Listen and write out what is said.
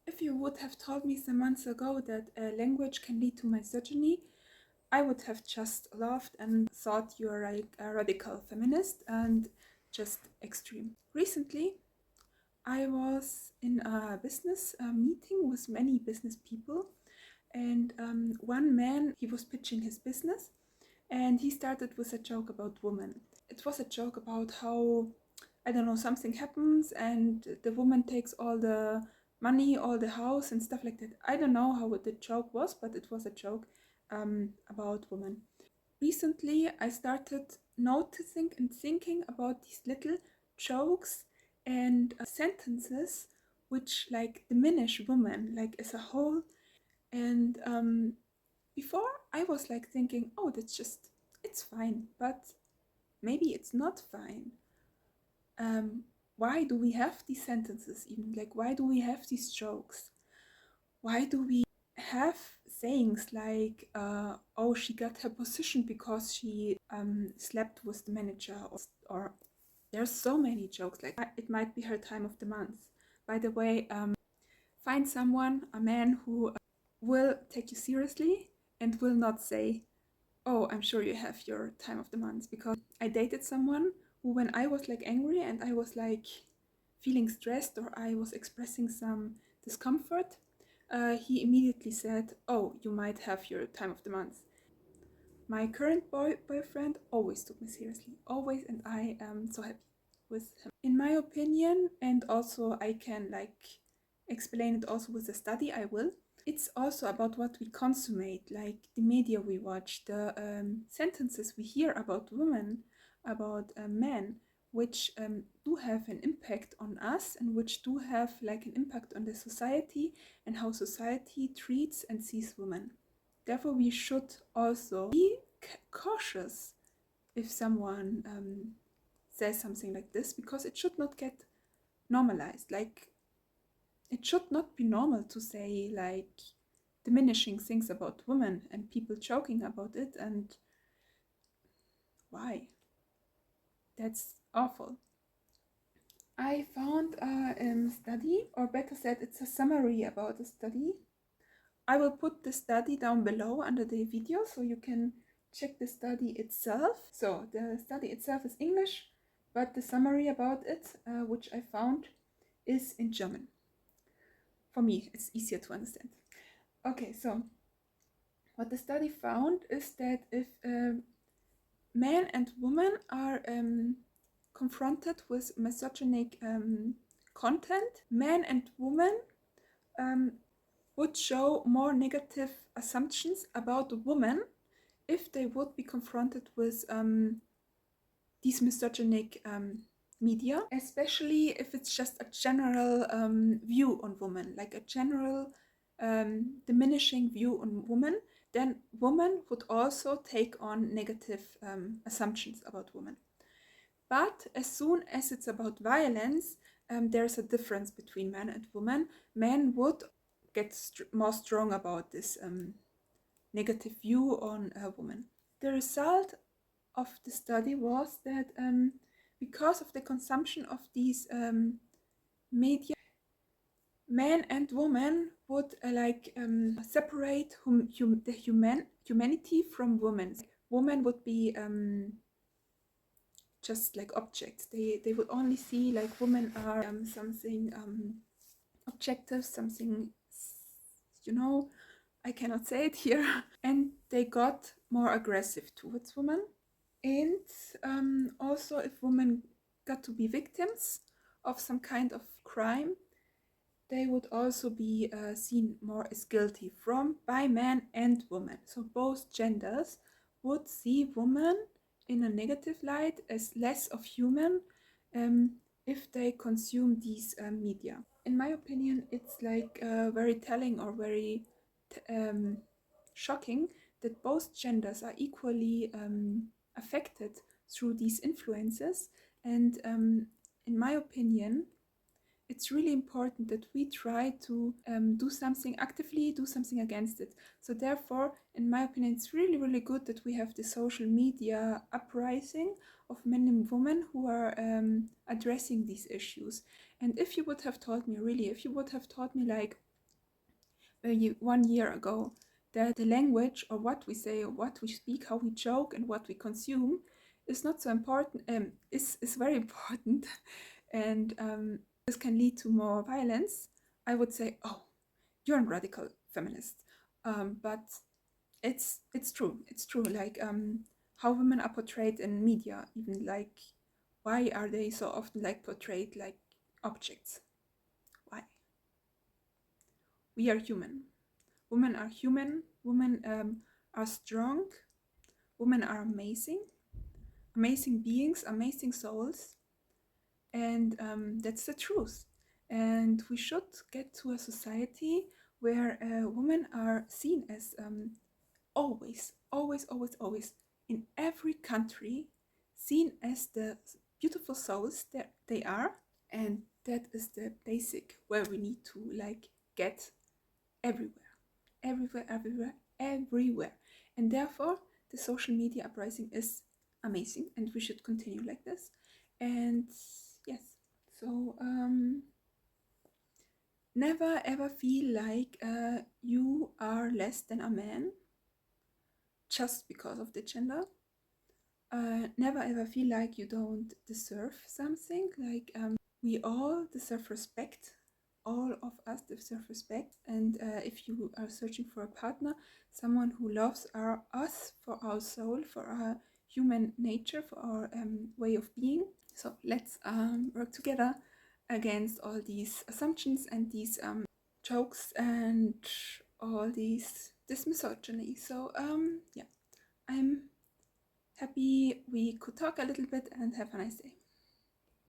If you would have told me some months ago that language can lead to misogyny, I would have just laughed and thought you're like a radical feminist and just extreme. Recently, I was in a business meeting with many business people, and one man, he was pitching his business, and he started with a joke about women. It was a joke about how, I don't know, something happens and the woman takes all the money, all the house and stuff like that. I don't know how the joke was, but it was a joke about women. Recently, I started noticing and thinking about these little jokes and sentences which like diminish women like as a whole. And before I was like thinking, oh, it's fine, but maybe it's not fine. Why do we have these sentences even? Like, why do we have these jokes? Why do we have sayings like, oh, she got her position because she slept with the manager, or there's so many jokes, like, it might be her time of the month. By the way, find someone, a man who will take you seriously and will not say, oh, I'm sure you have your time of the month. Because I dated someone who, when I was like angry and I was like feeling stressed or I was expressing some discomfort, he immediately said, oh, you might have your time of the month. My current boyfriend always took me seriously, always, and I am so happy with him. In my opinion, and also I can like explain it also with a study, I will. It's also about what we consummate, like the media we watch, the sentences we hear about women, about men, which do have an impact on us and which do have like an impact on the society and how society treats and sees women. Therefore, we should also be cautious if someone says something like this, because it should not get normalized. Like, it should not be normal to say like diminishing things about women and people joking about it. And why? That's awful. I found a study, or better said, it's a summary about a study. I will put the study down below under the video so you can check the study itself. So the study itself is English, but the summary about it, which I found, is in German. For me, it's easier to understand. Okay, so what the study found is that if men and women are confronted with misogynic content, men and women would show more negative assumptions about women if they would be confronted with these misogynic media, especially if it's just a general view on women, like a general diminishing view on women, then women would also take on negative assumptions about women. But as soon as it's about violence, there's a difference between men and women. Men would get more strong about this negative view on a woman. The result of the study was that because of the consumption of these media, men and women would separate the humanity from women. Women would be just like objects. They would only see like women are something objective, something, you know, I cannot say it here. And they got more aggressive towards women. And also, if women got to be victims of some kind of crime, they would also be seen more as guilty by men and women. So both genders would see women in a negative light as less of human if they consume these media. In my opinion, it's like very telling or very shocking that both genders are equally affected through these influences. And in my opinion, it's really important that we try to do something actively, do something against it. So therefore, in my opinion, it's really, really good that we have the social media uprising of men and women who are addressing these issues. And if you would have told me, really, if you would have told me like 1 year ago that the language or what we say or what we speak, how we joke and what we consume is not so important, is very important, and this can lead to more violence, I would say, oh, you're a radical feminist. But it's true. It's true. Like how women are portrayed in media, even like why are they so often like portrayed like objects? Why? We are human. Women are human. Women are strong. Women are amazing, amazing beings, amazing souls, and that's the truth. And we should get to a society where women are seen as always, always, always, always, in every country, seen as the beautiful souls that they are. And that is the basic where we need to like get everywhere, everywhere, everywhere, everywhere. And therefore, the social media uprising is amazing, and we should continue like this. And yes, so never ever feel like you are less than a man just because of the gender. Never ever feel like you don't deserve something. Like we all deserve respect. All of us deserve respect. And if you are searching for a partner, someone who loves us for our soul, for our human nature, for our way of being. So let's work together against all these assumptions and these jokes and all this misogyny. So yeah, I'm happy we could talk a little bit, and have a nice day.